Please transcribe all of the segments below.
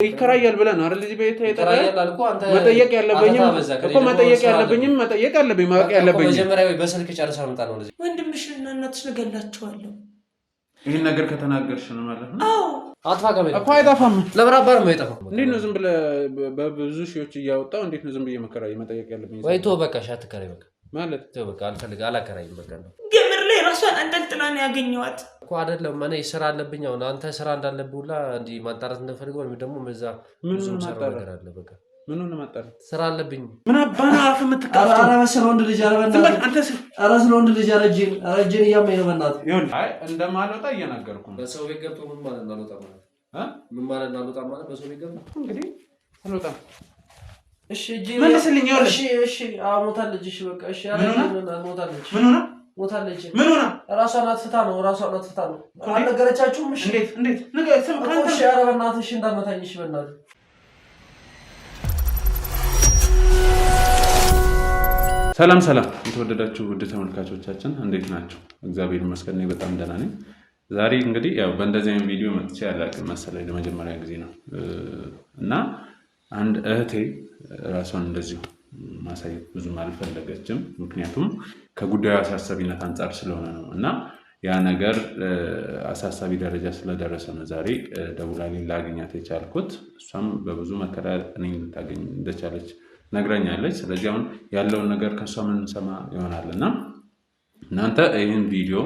ይከራያል ብለህ ነው አይደል? እዚህ ቤት መጠየቅ ያለብኝም እኮ መጠየቅ ያለብኝ ማወቅ ያለብኝ መጀመሪያ በስልክ ጨርሰህ አምጣ ነው። ለዚህ ወንድምሽና እናትሽ እገላቸዋለሁ። ይሄን ነገር ከተናገርሽ ነው ማለት ነው። አዎ አጥፋ ከመጣ እኮ አይጠፋም። ለብራባር ነው አይጠፋም። እንዴት ነው ዝም ብለህ በብዙ ሺዎች እያወጣው እንዴት ነው ዝም ብዬ መጠየቅ ያለብኝ? ወይ ተው በቃ ሻት ከራይ በቃ ማለት ተው በቃ አላከራይም በቃ ነው። ገምር ላይ ራሷን አንጠልጥላ ነው ያገኘዋት እኮ አይደለም። ማኔ ስራ አለብኝ። አሁን አንተ ስራ እንዳለብህ ሁላ እንዲ ማጣራት እንደፈልገው ወይ ደግሞ መዛ ምንም ነገር አለ በቃ ምኑን ማጣራት ስራ አለብኝ። ምን አባና አፍ የምትቀርጠው? ኧረ በስለ ወንድ ልጅ አረበና አንተ ኧረ ስለ ወንድ ልጅ አረጀን እያመኝ ነው በእናትህ። ይሁን አይ እንደማልወጣ እየነገርኩ ነው። በሰው ቤት ገብቶ ምን ማለት ነው አልወጣም ማለት ምን ማለት ነው አልወጣም ማለት በሰው ቤት ገብቶ እንግዲህ አልወጣም። እሺ እጂ መልስልኝ። እሺ ሞታለች። እሺ በቃ እሺ ሞታለች። ምን ሆነ? ሞታለች። ምን ሆነ? ራሷን አጥፍታ ነው አልነገረቻችሁም? እሺ እንዴት ነገር ስም ካንተ እሺ ኧረ በእናትህ እሺ እንዳትመታኝ እሺ በእናትህ። ሰላም የተወደዳችሁ ውድ ተመልካቾቻችን እንዴት ናችሁ? እግዚአብሔር ይመስገን እኔ በጣም ደህና ነኝ። ዛሬ እንግዲህ ያው በእንደዚህ አይነት ቪዲዮ መጥቼ አላውቅም መሰለኝ ለመጀመሪያ ጊዜ ነው እና አንድ እህቴ ራሷን እንደዚሁ ማሳየት ብዙም አልፈለገችም። ምክንያቱም ከጉዳዩ አሳሳቢነት አንጻር ስለሆነ ነው እና ያ ነገር አሳሳቢ ደረጃ ስለደረሰ ነው ዛሬ ደውላልኝ ላገኛት የቻልኩት። እሷም በብዙ መከራ እኔን ልታገኝ እንደቻለች ነግራኛለች። ስለዚህ አሁን ያለውን ነገር ከእሷ የምንሰማ ይሆናልና እናንተ ይህን ቪዲዮ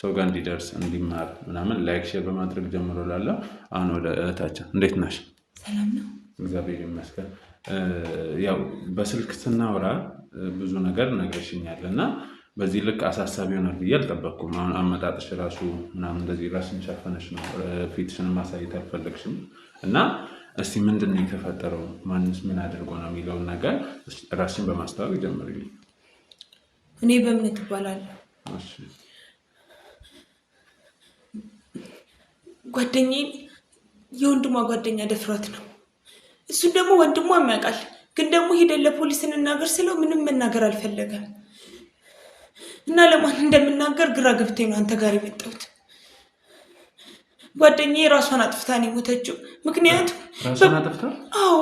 ሰው ጋር እንዲደርስ እንዲማር ምናምን ላይክ ሼር በማድረግ ጀምሮ ላለው አሁን ወደ እህታችን እንዴት ነሽ? ሰላም ነው እግዚአብሔር ይመስገን። ያው በስልክ ስናወራ ብዙ ነገር ነግረሽኛል እና በዚህ ልክ አሳሳቢ ይሆናል ብዬ አልጠበቅኩም። አሁን አመጣጥሽ ራሱ ምናምን እንደዚህ ራስን ሸፈነሽ ነው ፊትሽን ማሳየት አልፈለግሽም እና እስቲ ምንድን ነው የተፈጠረው? ማንስ ምን አድርጎ ነው የሚለውን ነገር ራስሽን በማስተዋወቅ ጀምሪልኝ። እኔ በእምነት እባላለሁ። ጓደኛዬን የወንድሟ ጓደኛ ደፍሯት ነው። እሱን ደግሞ ወንድሟ ያውቃል። ግን ደግሞ ሄደን ለፖሊስ እንናገር ስለው ምንም መናገር አልፈለገም እና ለማን እንደምናገር ግራ ገብቶኝ ነው አንተ ጋር የመጣሁት። ጓደኛዬ ራሷን አጥፍታ ነው የሞተችው። ምክንያቱም ራሷን አጥፍታ? አዎ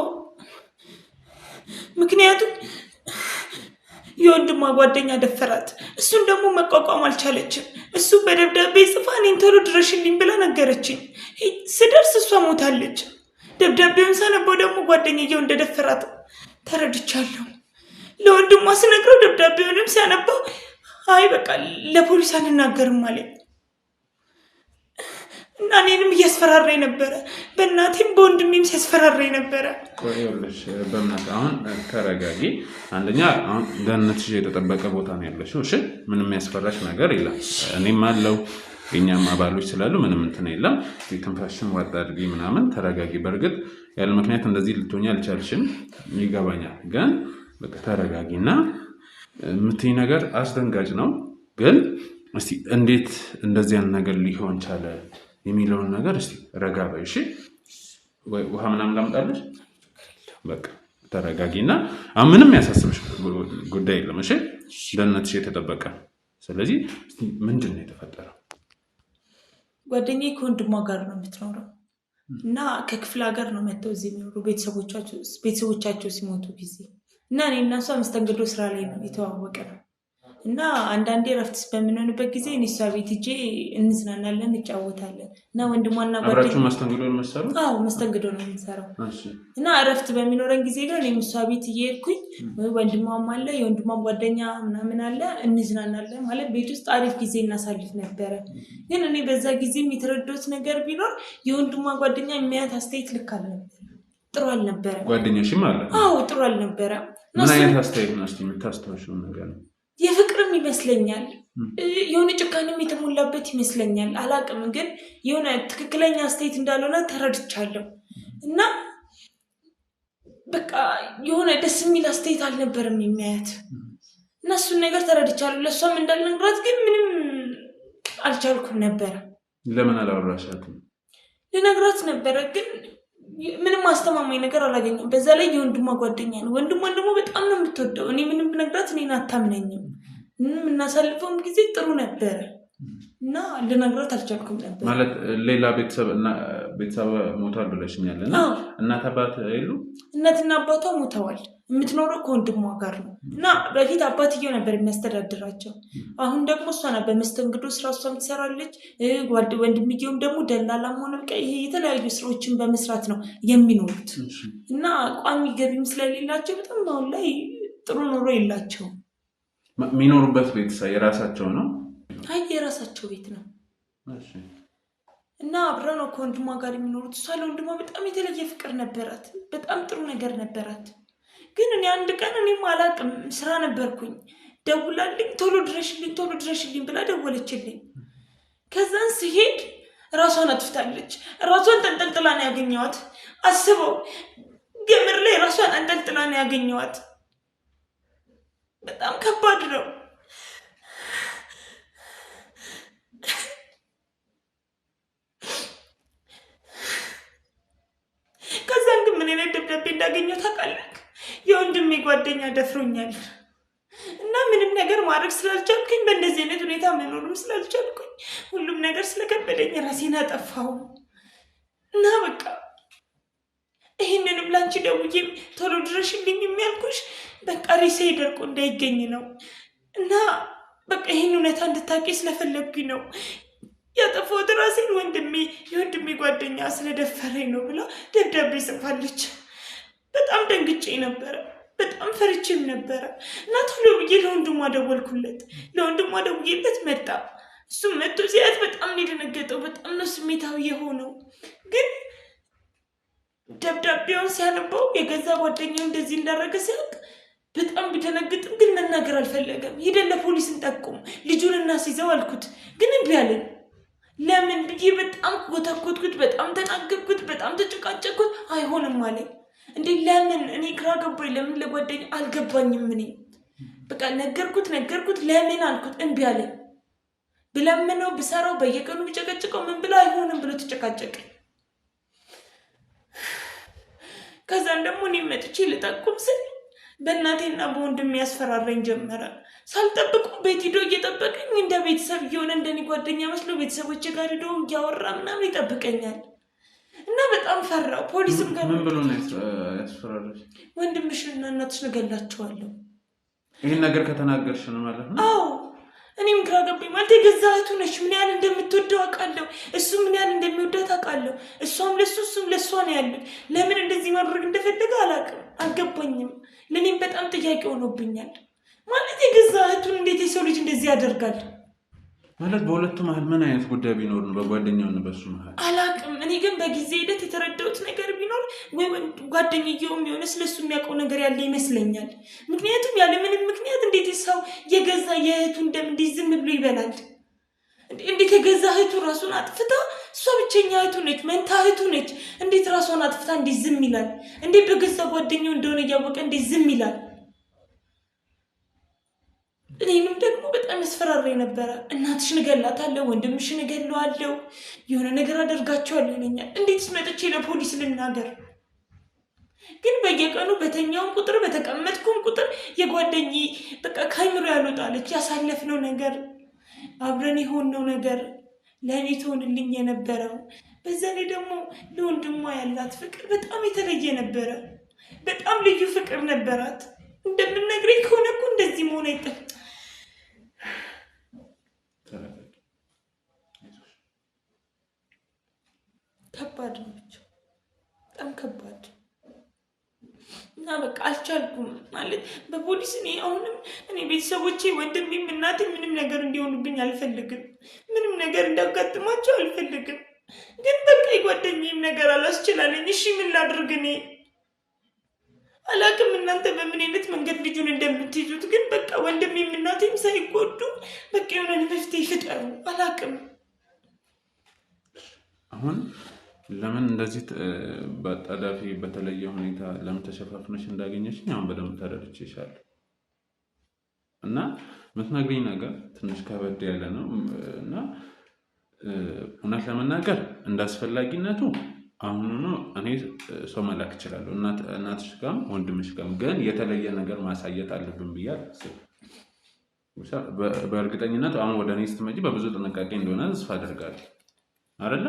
ምክንያቱም የወንድሟ ጓደኛ ደፈራት። እሱን ደግሞ መቋቋም አልቻለችም። እሱ በደብዳቤ ጽፋ እኔን ቶሎ ድረሽልኝ ብላ ነገረችኝ። ስደርስ እሷ ሞታለች። ደብዳቤውን ሳነበው ደግሞ ጓደኛዬው እንደደፈራት ተረድቻለሁ። ለወንድሟ ስነግረው ደብዳቤውንም ሲያነበው አይ በቃ ለፖሊስ አንናገርም ማለት እና እኔንም እያስፈራራኝ ነበረ። በእናቴም በወንድሜም ሲያስፈራራኝ ነበረ። ቆይልሽ በእናትህ አሁን ተረጋጊ። አንደኛ አሁን ደህንነትሽ የተጠበቀ ቦታ ነው ያለሽው። እሺ ምንም ያስፈራሽ ነገር የለም። እኔም አለው የኛም አባሎች ስላሉ ምንም እንትን የለም። ትንፋሽን ዋጥ አድርጊ ምናምን ተረጋጊ። በእርግጥ ያለ ምክንያት እንደዚህ ልትሆኚ አልቻልሽም ይገባኛል። ግን በቃ ተረጋጊና የምትይኝ ነገር አስደንጋጭ ነው። ግን እስቲ እንዴት እንደዚህ አይነት ነገር ሊሆን ቻለ የሚለውን ነገር እስቲ ረጋ በይ። እሺ ወይ ውሃ ምናምን ላምጣልሽ? በቃ ተረጋጊና ምንም ያሳስብሽ ጉዳይ የለም። እሺ ደህንነትሽ የተጠበቀ። ስለዚህ ምንድን ነው የተፈጠረው? ጓደኛዬ ከወንድሟ ጋር ነው የምትኖረው እና ከክፍለ ሀገር ነው መጥተው እዚህ የሚኖሩ ቤተሰቦቻቸው ሲሞቱ ጊዜ እና እኔ እና እሷ መስተንግዶ ስራ ላይ ነው የተዋወቀ ነው እና አንዳንዴ ረፍት በምንሆንበት ጊዜ እኔ እሷ ቤት ሂጄ እንዝናናለን፣ እንጫወታለን እና ወንድሟና ጓደኛዬ መስተንግዶ ነው የምትሰሩት? አዎ መስተንግዶ ነው የምንሰራው እና ረፍት በሚኖረን ጊዜ ጋር እኔ እሷ ቤት እየሄድኩኝ ወንድሟም አለ የወንድሟም ጓደኛ ምናምን አለ እንዝናናለን ማለት ቤት ውስጥ አሪፍ ጊዜ እናሳልፍ ነበረ። ግን እኔ በዛ ጊዜም የተረዳሁት ነገር ቢኖር የወንድሟ ጓደኛ የሚያት አስተያየት ልክ አልነበረ፣ ጥሩ አልነበረ። ጓደኛሽም አለ? አዎ ጥሩ አልነበረ። ምን አይነት አስተያየት ነው እስቲ የምታስተዋሽው ነገር ነው? የፍቅርም ይመስለኛል የሆነ ጭካኔም የተሞላበት ይመስለኛል። አላቅም ግን የሆነ ትክክለኛ አስተያየት እንዳልሆነ ተረድቻለሁ እና በቃ የሆነ ደስ የሚል አስተያየት አልነበረም የሚያያት እና እሱን ነገር ተረድቻለሁ። ለእሷም እንዳልነግራት ግን ምንም አልቻልኩም ነበረ። ለምን አላወራሻትም? ልነግራት ነበረ ግን ምንም አስተማማኝ ነገር አላገኘም። በዛ ላይ የወንድሟ ጓደኛ ነው። ወንድሟን ደግሞ በጣም ነው የምትወደው። እኔ ምንም ብነግራት እኔን አታምነኝም። ምንም እናሳልፈውም ጊዜ ጥሩ ነበረ እና ልነግራት አልቻልኩም ነበር። ማለት ሌላ ቤተሰብ ሞቷል ብለሽኛል እና እናት አባት የሉ? እናትና አባቷ ሞተዋል። የምትኖረው ከወንድሟ ጋር ነው እና በፊት አባትየው ነበር የሚያስተዳድራቸው። አሁን ደግሞ እሷ ናት በመስተንግዶ ስራ እሷም ትሰራለች። ወንድምየውም ደግሞ ደላላም ሆነ በቃ ይሄ የተለያዩ ስራዎችን በመስራት ነው የሚኖሩት እና ቋሚ ገቢም ስለሌላቸው በጣም አሁን ላይ ጥሩ ኑሮ የላቸውም። የሚኖሩበት ቤት የራሳቸው ነው? አይ የራሳቸው ቤት ነው እና አብረው ነው ከወንድሟ ጋር የሚኖሩት። እሷ ለወንድሟ በጣም የተለየ ፍቅር ነበራት። በጣም ጥሩ ነገር ነበራት። ግን እኔ አንድ ቀን እኔም አላቅም ስራ ነበርኩኝ፣ ደውላልኝ ቶሎ ድረሽልኝ ብላ ደወለችልኝ። ከዛን ስሄድ ራሷን አጥፍታለች። ራሷን ተንጠልጥላ ነው ያገኘዋት። አስበው፣ ገመድ ላይ ራሷን አንጠልጥላ ነው ያገኘዋት። በጣም ከባድ ነው። ከዛን ግን ምን አይነት ደብዳቤ እንዳገኘው ታውቃለህ? የወንድሜ ጓደኛ ደፍሮኛል እና ምንም ነገር ማድረግ ስላልቻልኩኝ በእንደዚህ አይነት ሁኔታ መኖርም ስላልቻልኩኝ ሁሉም ነገር ስለከበደኝ ራሴን አጠፋው እና በቃ ይህንንም ላንቺ ደውዬ ቶሎ ድረሽልኝ የሚያልኩሽ በቃ ሬሴ ደርቆ እንዳይገኝ ነው እና በቃ ይህን እውነታ እንድታውቂ ስለፈለግኩኝ ነው ያጠፋሁት ራሴን የወንድሜ ጓደኛ ስለደፈረኝ ነው ብላ ደብዳቤ ጽፋለች። በጣም ደንግጬ ነበረ፣ በጣም ፈርቼም ነበረ እና ቶሎ ብዬ ለወንድሟ ደውዬለት መጣ። እሱም መጥቶ ሲያት በጣም ነው የደነገጠው፣ በጣም ነው ስሜታዊ የሆነው። ግን ደብዳቤውን ሲያነበው የገዛ ጓደኛው እንደዚህ እንዳደረገ ሲያውቅ በጣም ቢደነግጥም ግን መናገር አልፈለገም። ሄደን ለፖሊስ እንጠቁም ልጁን እናስይዘው አልኩት፣ ግን እምቢ አለኝ። ለምን ብዬ በጣም ጎተኮትኩት፣ በጣም ተናገርኩት፣ በጣም ተጨቃጨኩት። አይሆንም አለኝ። እንዴ ለምን? እኔ ግራ ገባኝ። ለምን ለጓደኛ አልገባኝም። እኔ በቃ ነገርኩት ለምን አልኩት፣ እምቢ አለኝ። ብለምነው ብሰራው በየቀኑ ብጨቀጭቀው ምን ብላ አይሆንም ብሎ ተጨቃጨቀ። ከዛን ደግሞ እኔ መጥቼ ልጠቁም ስል በእናቴና በወንድሜ ያስፈራራኝ ጀመረ። ሳልጠብቁ ቤት ሂዶ እየጠበቀኝ እንደ ቤተሰብ እየሆነ እንደኔ ጓደኛ መስሎ ቤተሰቦች ጋር ሂዶ እያወራ ምናምን ይጠብቀኛል እና በጣም ፈራው። ፖሊስም ጋር ምን ብሎ ነው ያስፈራራሽ? ወንድምሽንና እናትሽን እገላቸዋለሁ። ይህን ነገር ከተናገርሽ ነው ማለት ነው? አዎ እኔም ግራ ገባኝ። ማለት የገዛ እህቱ ነች። ምን ያህል እንደምትወደው አውቃለሁ። እሱ ምን ያህል እንደሚወዳት አውቃለሁ። እሷም ለሱ እሱም ለሷ ነው ያሉት። ለምን እንደዚህ ማድረግ እንደፈለገ አላውቅም፣ አልገባኝም። ለእኔም በጣም ጥያቄ ሆኖብኛል። ማለት የገዛ እህቱን እንዴት የሰው ልጅ እንደዚህ ያደርጋል? ማለት በሁለቱ መሀል ምን አይነት ጉዳይ ቢኖር ነው? በጓደኛውና በሱ መሀል አላውቅም። እኔ ግን በጊዜ ሂደት የተረዳሁት ነገር ቢኖር ወይ ጓደኛየውም የሆነ ስለሱ የሚያውቀው ነገር ያለ ይመስለኛል። ምክንያቱም ያለ ምንም ምክንያት እንዴት ሰው የገዛ የእህቱን ደም እንዲህ ዝም ብሎ ይበላል? እንዴት የገዛ እህቱ ራሱን አጥፍታ፣ እሷ ብቸኛ እህቱ ነች፣ መንታ እህቱ ነች። እንዴት ራሷን አጥፍታ እንዴት ዝም ይላል? እንዴት በገዛ ጓደኛው እንደሆነ እያወቀ እንዴት ዝም ይላል? እኔንም ደግሞ በጣም ያስፈራራኝ ነበረ። እናትሽን እገላታለሁ፣ ወንድምሽን እገለዋለሁ፣ የሆነ ነገር አደርጋቸዋለሁ ይለኛል። እንዴትስ መጥቼ ለፖሊስ ልናገር? ግን በየቀኑ በተኛውም ቁጥር በተቀመጥኩም ቁጥር የጓደኛዬ በቃ ከአይምሮ ያልወጣለች። ያሳለፍነው ነገር፣ አብረን የሆነው ነገር፣ ለእኔ ትሆንልኝ የነበረው፣ በዛ ላይ ደግሞ ለወንድሟ ያላት ፍቅር በጣም የተለየ ነበረ። በጣም ልዩ ፍቅር ነበራት። እንደምነግረኝ ከሆነ እኮ እንደዚህ መሆን አይጠፍ ከባድ ናቸው፣ በጣም ከባድ እና በቃ አልቻልኩም። ማለት በፖሊስ እኔ ቤተሰቦቼ ወንድሜም እናቴም ምንም ነገር እንዲሆኑብኝ አልፈልግም። ምንም ነገር እንዳጋጥማቸው አልፈልግም። ግን በቃ የጓደኛዬም ነገር አላስችላለኝ። እሺ ምን ላድርግ? እኔ አላቅም እናንተ በምን አይነት መንገድ ልጁን እንደምትይዙት። ግን በቃ ወንድሜም እናቴም ሳይጎዱ በቃ የሆነ መፍትሄ ፍጠሩ። አላቅም አሁን ለምን እንደዚህ በጣዳፊ በተለየ ሁኔታ ለምን ተሸፋፍነሽ እንዳገኘሽኝ አሁን በደንብ ተረድቼሻለሁ። እና የምትነግሪኝ ነገር ትንሽ ከበድ ያለ ነው እና እውነት ለመናገር እንዳስፈላጊነቱ አሁኑኑ እኔ ሰው መላክ እችላለሁ። እናትሽ ጋርም ወንድምሽ ጋርም፣ ግን የተለየ ነገር ማሳየት አለብን ብዬ አላስብም። በእርግጠኝነት አሁን ወደ እኔ ስትመጪ በብዙ ጥንቃቄ እንደሆነ ተስፋ አደርጋለሁ አይደለ?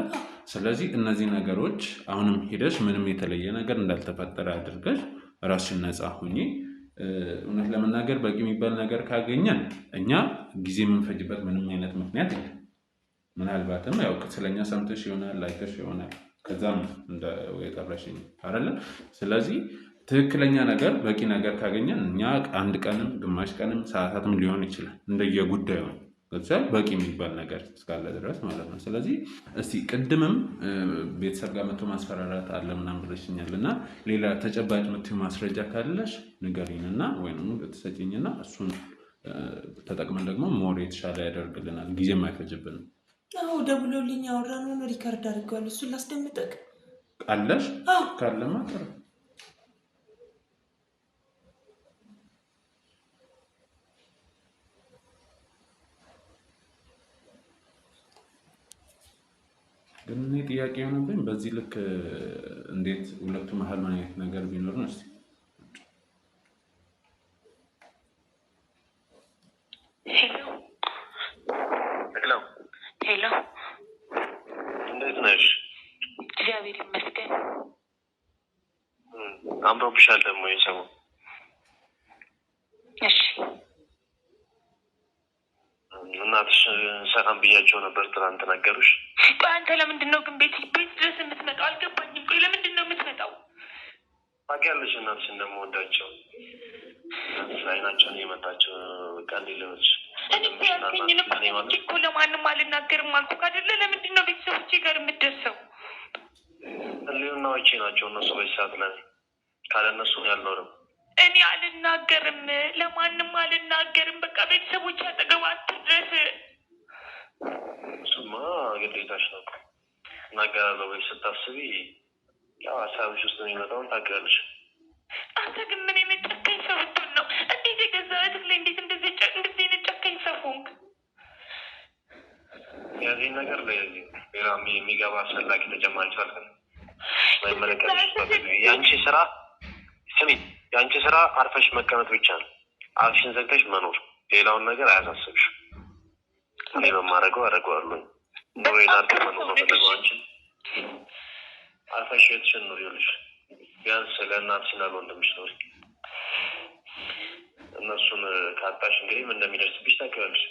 ስለዚህ እነዚህ ነገሮች አሁንም ሄደሽ ምንም የተለየ ነገር እንዳልተፈጠረ አድርገሽ ራስሽን ነፃ ሁኚ። እውነት ለመናገር በቂ የሚባል ነገር ካገኘን እኛ ጊዜ የምንፈጅበት ምንም አይነት ምክንያት የለም። ምናልባትም ያው ስለኛ ሰምተሽ ይሆናል ላይተሽ ይሆናል ከዛም እንደ የጠረሽኝ አይደለ? ስለዚህ ትክክለኛ ነገር በቂ ነገር ካገኘን እኛ አንድ ቀንም ግማሽ ቀንም ሰዓታትም ሊሆን ይችላል እንደየጉዳዩ በቂ የሚባል ነገር እስካለ ድረስ ማለት ነው። ስለዚህ እስቲ ቅድምም ቤተሰብ ጋር መጥቶ ማስፈራራት አለ ምናምን ብለሽኛል እና ሌላ ተጨባጭ የምትይው ማስረጃ ካለሽ ንገሪኝና ወይም ትሰጪኝና እሱን ተጠቅመን ደግሞ ሞር የተሻለ ያደርግልናል፣ ጊዜም አይፈጅብንም። አዎ ደውሎልኝ ያወራነውን ሪከርድ አድርገዋል። እሱን ላስደምጠቅ አለሽ? ካለማ ጥሩ። ግን እኔ ጥያቄ የሆነብኝ በዚህ ልክ እንዴት ሁለቱ መሀል ምን አይነት ነገር ቢኖር ነው? እስኪ ሄሎ፣ እንዴት ነሽ? እግዚአብሔር ይመስገን። አምሮብሻል ደግሞ የሰማው። እሺ እናትሽ ሰላም ብያቸው ነበር ትናንት ነገሩሽ? ቆይ አንተ ለምንድን ነው ግን ቤት ድረስ የምትመጣው? አልገባኝም። ቆይ ለምንድን ነው የምትመጣው? ታውቂያለሽ እናትሽ እንደምወዳቸው አይናቸውን የመጣቸው በቃ እንዲለበች እኔ ያልከኝን እኮ ለማንም አልናገርም አልኩህ አይደለ? ለምንድን ነው ቤተሰቦቼ ጋር የምትደርሰው? ህሊናዎቼ ናቸው እነሱ። በዚህ ሰዓት ላይ ካለ እነሱ ያልኖርም። እኔ አልናገርም፣ ለማንም አልናገርም። በቃ ቤተሰቦች አጠገብ አትድረስ። እሱማ ግዴታሽ ነው። እናገራለሁ ወይ ስታስቢ ያው ሀሳብሽ ውስጥ የሚመጣውን ታውቂያለሽ። አንተ ግን ምን አይነት ጨካኝ ሰው ብትሆን ነው? እንዴት የገዛ እህትህ ላይ እንዴት እንደዚህ አይነት ጨካኝ ሰው ሆንክ? የዚህ ነገር ሌላ የሚገባ አስፈላጊ ተጨማሪ ሳልከን የአንቺ ስራ ስሚ፣ የአንቺ ስራ አርፈሽ መቀመጥ ብቻ ነው። አፍሽን ዘግተሽ መኖር፣ ሌላውን ነገር አያሳስብሽ። እኔ በማደርገው አደርገዋለሁ። ኑሮዬን አድርገሽ መኖር ነው ፈለገው። አንቺን አርፈሽ ቤትሽን ኑሪ። ይኸውልሽ ቢያንስ ለእናትሽና ለወንድምሽ ኑሪ። እነሱን ካጣሽ እንግዲህ ምን እንደሚደርስብሽ ታውቂያለሽ።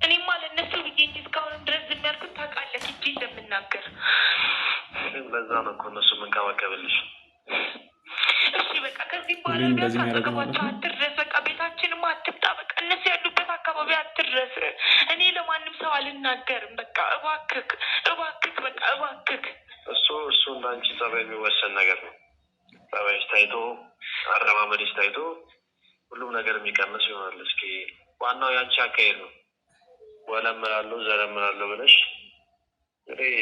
እኔማ ለእነሱ ብዬ እንጂ እስካሁንም ድረስ ዝም ያልኩት ታውቃለህ እንጂ እንደምናገር። ለዛ ነው እኮ እነሱ የምንከባከብልሽ። እሺ በቃ ከዚህ በኋላ አጠገባቸው አትድረስ። በቃ ቤታችንም አትምጣ። በቃ እነሱ ያሉበት አካባቢ አትድረስ። እኔ ለማንም ሰው አልናገርም። በቃ እባክህ እባክህ፣ በቃ እባክህ። እሱ እንዳንቺ ጸባይ የሚወሰን ነገር ነው። ጸባይሽ ታይቶ አረማመድሽ ታይቶ ሁሉም ነገር የሚቀንስ ይሆናል። እስኪ ዋናው ያንቺ አካሄድ ነው። ወለምላለሁ ዘረምላለሁ ብለሽ እንግዲህ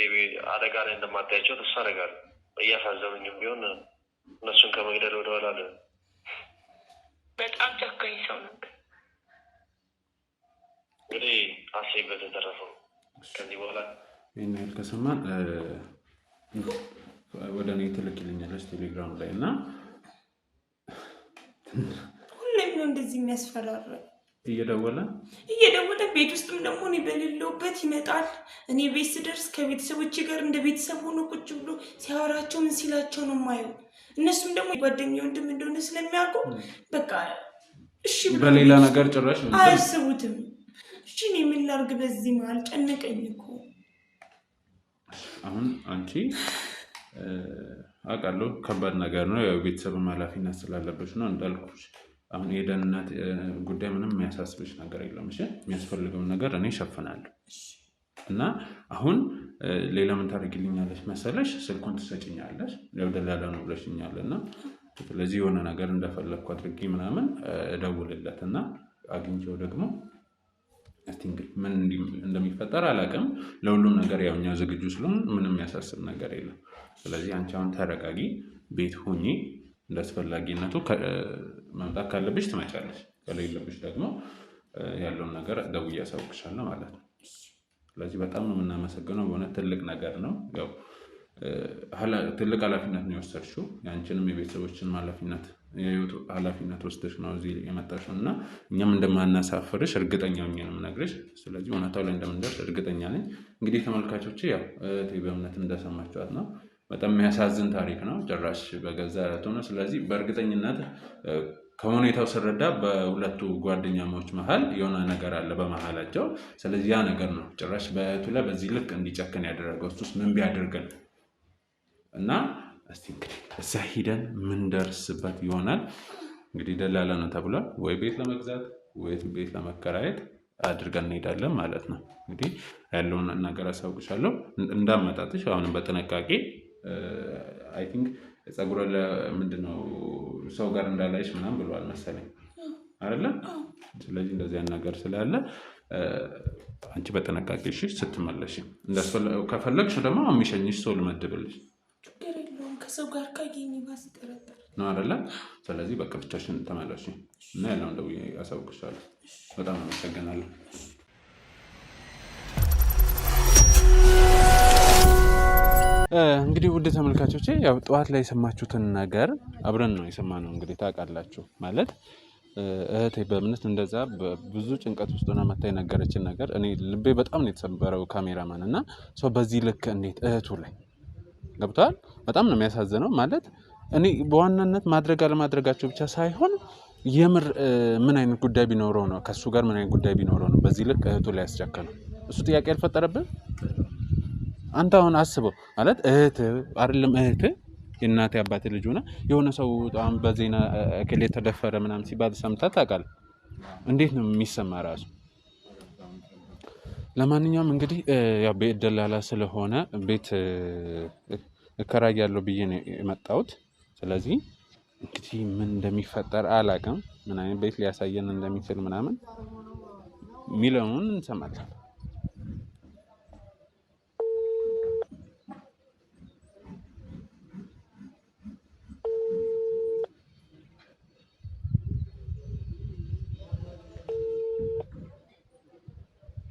አደጋ ላይ እንደማታያቸው ተስፋ አደርጋለሁ። እያሳዘኑኝም ቢሆን እነሱን ከመግደል ወደኋላ አለ። በጣም ጨካኝ ሰው ነበር። እንግዲህ አስቤበት የተረፈው ከዚህ በኋላ ይህን ያህል ከሰማን ወደ እኔ ትልክልኛለች ቴሌግራም ላይ እና ሁሌም ነው እንደዚህ የሚያስፈራራ። እየደወለ ቤት ውስጥም ደግሞ እኔ በሌለውበት ይመጣል። እኔ ቤት ስደርስ ከቤተሰቦቼ ጋር እንደ ቤተሰብ ሆኖ ቁጭ ብሎ ሲያወራቸው ምን ሲላቸው ነው የማየው። እነሱም ደግሞ ጓደኛ ወንድም እንደሆነ ስለሚያውቁ በቃ እሺ በሌላ ነገር ጭራሽ አያስቡትም። እሺ እኔ ምን ላድርግ? በዚህ መሀል ጨነቀኝ እኮ። አሁን አንቺ አውቃለሁ ከባድ ነገር ነው። ያው ቤተሰብም ኃላፊነት ስላለበች ነው እንዳልኩሽ። አሁን የደህንነት ጉዳይ ምንም የሚያሳስብሽ ነገር የለም። እሺ የሚያስፈልገውን ነገር እኔ እሸፍናለሁ። እና አሁን ሌላ ምን ታደርጊልኛለሽ መሰለሽ? ስልኩን ትሰጭኛለሽ። ያው ደላላ ነው ብለሽኛል እና ስለዚህ የሆነ ነገር እንደፈለግኩ አድርጊ ምናምን እደውልለት እና አግኝቼው ደግሞ እስቲ እንግዲህ ምን እንደሚፈጠር አላውቅም። ለሁሉም ነገር ያው እኛ ዝግጁ ስለሆን ምንም የሚያሳስብ ነገር የለም። ስለዚህ አንቺ አሁን ተረጋጊ፣ ቤት ሁኚ። እንዳስፈላጊነቱ መምጣት ካለብሽ ትመጫለሽ፣ ከሌለብሽ ደግሞ ያለውን ነገር ደውዬ አሳውቅሻለሁ ማለት ነው። ስለዚህ በጣም ነው የምናመሰግነው። በእውነት ትልቅ ነገር ነው። ያው ትልቅ ኃላፊነት ነው የወሰድሽው። ያንቺንም የቤተሰቦችን የህይወት ኃላፊነት ወስደሽ ነው እዚህ የመጣሽው እና እኛም እንደማናሳፍርሽ እርግጠኛ ነኝ ነው የምነግርሽ። ስለዚህ እውነታው ላይ እንደምንደርስ እርግጠኛ ነኝ። እንግዲህ ተመልካቾች ያው በእውነት እንደሰማችኋት ነው። በጣም የሚያሳዝን ታሪክ ነው። ጭራሽ በገዛ እህቱ ነው። ስለዚህ በእርግጠኝነት ከሁኔታው ስረዳ በሁለቱ ጓደኛሞች መሀል የሆነ ነገር አለ በመሀላቸው። ስለዚህ ያ ነገር ነው ጭራሽ በእህቱ ላይ በዚህ ልክ እንዲጨክን ያደረገው። እሱስ ምን ቢያደርገን እና እስቲ እንግዲህ እዛ ሂደን ምን ደርስበት ይሆናል። እንግዲህ ደላላ ነው ተብሏል። ወይ ቤት ለመግዛት ወይ ቤት ለመከራየት አድርገን እንሄዳለን ማለት ነው። እንግዲህ ያለውን ነገር አሳውቅሻለሁ እንዳመጣጥሽ። አሁንም በጥንቃቄ አይ ቲንክ ጸጉረ ምንድነው ሰው ጋር እንዳላይሽ ምናምን ብለዋል መሰለኝ አይደለ? ስለዚህ እንደዚህ አይነት ነገር ስላለ አንቺ በጥንቃቄ እሺ። ስትመለሽ ከፈለግሽ ደግሞ የሚሸኝሽ ሰው ልመድብልሽ ከሰው ጋር ካገኘ ባስጠረጠር ነው አይደለ? ስለዚህ በቃ ብቻሽን ተመለሽ እና ያለውን ደውዬ አሳውቅሻለሁ። በጣም አመሰግናለሁ። እንግዲህ ውድ ተመልካቾቼ ያው ጠዋት ላይ የሰማችሁትን ነገር አብረን ነው የሰማነው። እንግዲህ ታውቃላችሁ ማለት እህቴ በእምነት እንደዛ ብዙ ጭንቀት ውስጥ ሆና መታ የነገረችን ነገር እኔ ልቤ በጣም ነው የተሰበረው። ካሜራማን እና ሰው በዚህ ልክ እንዴት እህቱ ላይ ገብቷል። በጣም ነው የሚያሳዝነው። ማለት እኔ በዋናነት ማድረግ አለማድረጋቸው ብቻ ሳይሆን የምር ምን አይነት ጉዳይ ቢኖረው ነው ከሱ ጋር ምን አይነት ጉዳይ ቢኖረው ነው በዚህ ልክ እህቱ ላይ ያስጨከነው? እሱ ጥያቄ ያልፈጠረብን? አንተ አሁን አስበው ማለት እህት አይደለም እህት የእናቴ አባቴ ልጅ ሆነ የሆነ ሰው በጣም በዜና እከሌ ተደፈረ ምናምን ሲባል ሰምተህ ታውቃለህ? እንዴት ነው የሚሰማ ራሱ? ለማንኛውም እንግዲህ ያው ቤት ደላላ ስለሆነ ቤት እከራያለሁ ብዬ ነው የመጣሁት። ስለዚህ እንግዲህ ምን እንደሚፈጠር አላውቅም። ምን አይነት ቤት ሊያሳየን እንደሚችል ምናምን ሚለውን እንሰማለን።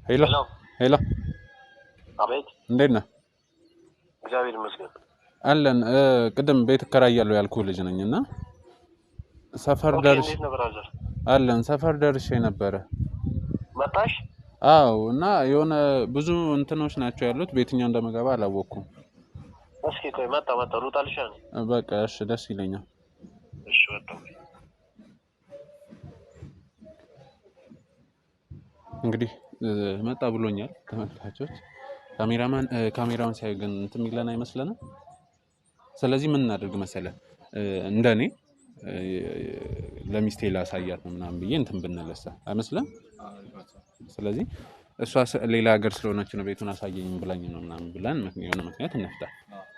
ሄሎ ሄሎ፣ አቤት። እንዴት ነህ? እግዚአብሔር ይመስገን አለን። ቅድም ቤት እከራያለሁ ያልኩህ ልጅ ነኝ እና ሰፈር ደርሼ አለን ሰፈር ደርሼ ነበረ። መጣሽ? አዎ። እና የሆነ ብዙ እንትኖች ናቸው ያሉት። በየትኛው እንደምገባ አላወቅኩም። እስኪ ቆይ መጣ ልውጣልሽ። በቃ እሺ፣ ደስ ይለኛል። እሺ ወጣሁ። እንግዲህ መጣ ብሎኛል ተመልካቾች። ካሜራውን ሲያዩ ግን እንትን የሚለን አይመስለንም። ስለዚህ ምን እናደርግ መሰለህ? እንደኔ ለሚስቴ ላሳያት ነው ምናምን ብዬ እንትን ብንለሳ አይመስልም? ስለዚህ እሷ ሌላ ሀገር ስለሆነች ነው ቤቱን አሳየኝ ብላኝ ነው ምናምን ብለን የሆነ ምክንያት እንፍታ።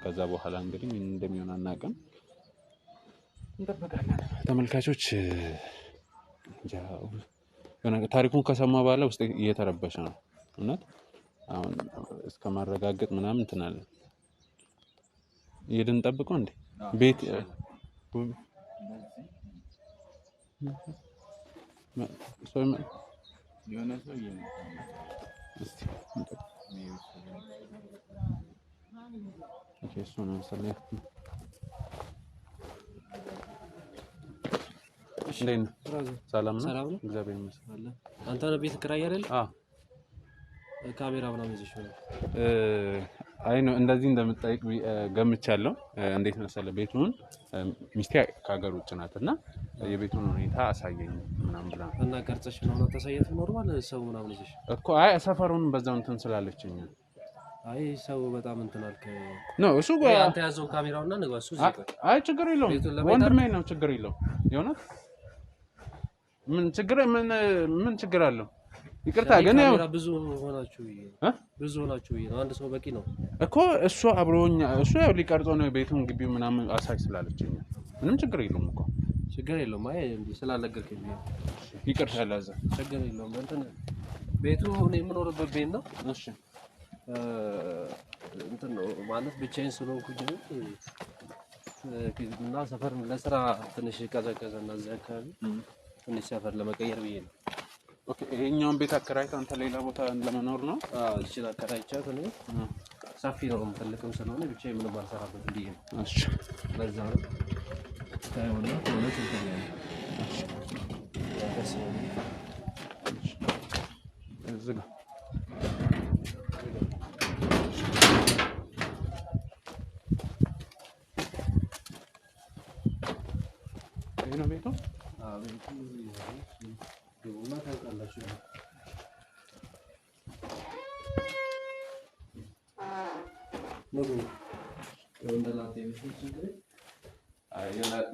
ከዛ በኋላ እንግዲህ ምን እንደሚሆን አናውቅም፣ እንጠብቃለን። ተመልካቾች ታሪኩን ከሰማ በኋላ ውስጥ እየተረበሸ ነው እውነት። አሁን እስከ ማረጋገጥ ምናምን እንትናለ እየድን ጠብቀው እንዴ ቤት የሆነ ሰው ሰላም ነው? እግዚአብሔር ይመስገን። አንተ ነው ቤት ኪራይ አይደል? አዎ። ካሜራ ምናምን ይዘሽ ነው? አይ ነው እንደዚህ እንደምትጠይቅ ገምቻለሁ። እንዴት መሰለህ ቤቱን ሚስቴ ከሀገር ውጭ ናት እና የቤቱን ሁኔታ አሳየኝ ምናምን ብላ እና ቀርጸሽ ምናምን ታሳየት ኖርማል ሰው ምናምን ይዘሽ እኮ አይ ሰፈሩን በዛው እንትን ስላለችኝ አይ ሰው በጣም እንትን አልከ ነው እሱ አንተ ያዘው ካሜራውና ነው እሱ እዚህ አይ ችግር የለውም ወንድሜ ነው ችግር የለውም የሆነት ምን ችግር አለው? ይቅርታ ግን ያው ብዙ ሆናችሁ ነው አንድ ሰው በቂ ነው እኮ እሱ አብሮኛ እሱ ያው ሊቀርጾ ነው ቤቱን ግቢው ምናምን አሳይ ስላለችኝ ምንም ችግር የለውም እኮ ችግር የለውም። አይ እንዴ ስላልነገርከኝ ይቅርታ ያላዘ ችግር የለውም። እንትን ቤቱ እኔ የምኖርበት ቤት ነው። እሺ እንትን ነው ማለት ብቻዬን ስለሆንኩኝ እና ሰፈር ለስራ ትንሽ ቀዘቀዘና እዚህ አካባቢ ትንሽ ሰፈር ለመቀየር ብዬ ነው። ኦኬ ይሄኛውን ቤት አከራይተህ አንተ ሌላ ቦታ ለመኖር ነው? ይችላል አከራይቻት ነው። ሰፊ ነው ትልቅም ስለሆነ ብቻ ምንም አልሰራበት እንዴ ነው። እሺ ለዛ ነው ታይሆና ሁለት ይገኛል። እሺ እዚህ ጋር ይሄ ነው ቤቱ። ቤቱ ግቡና ታውቃላችሁ።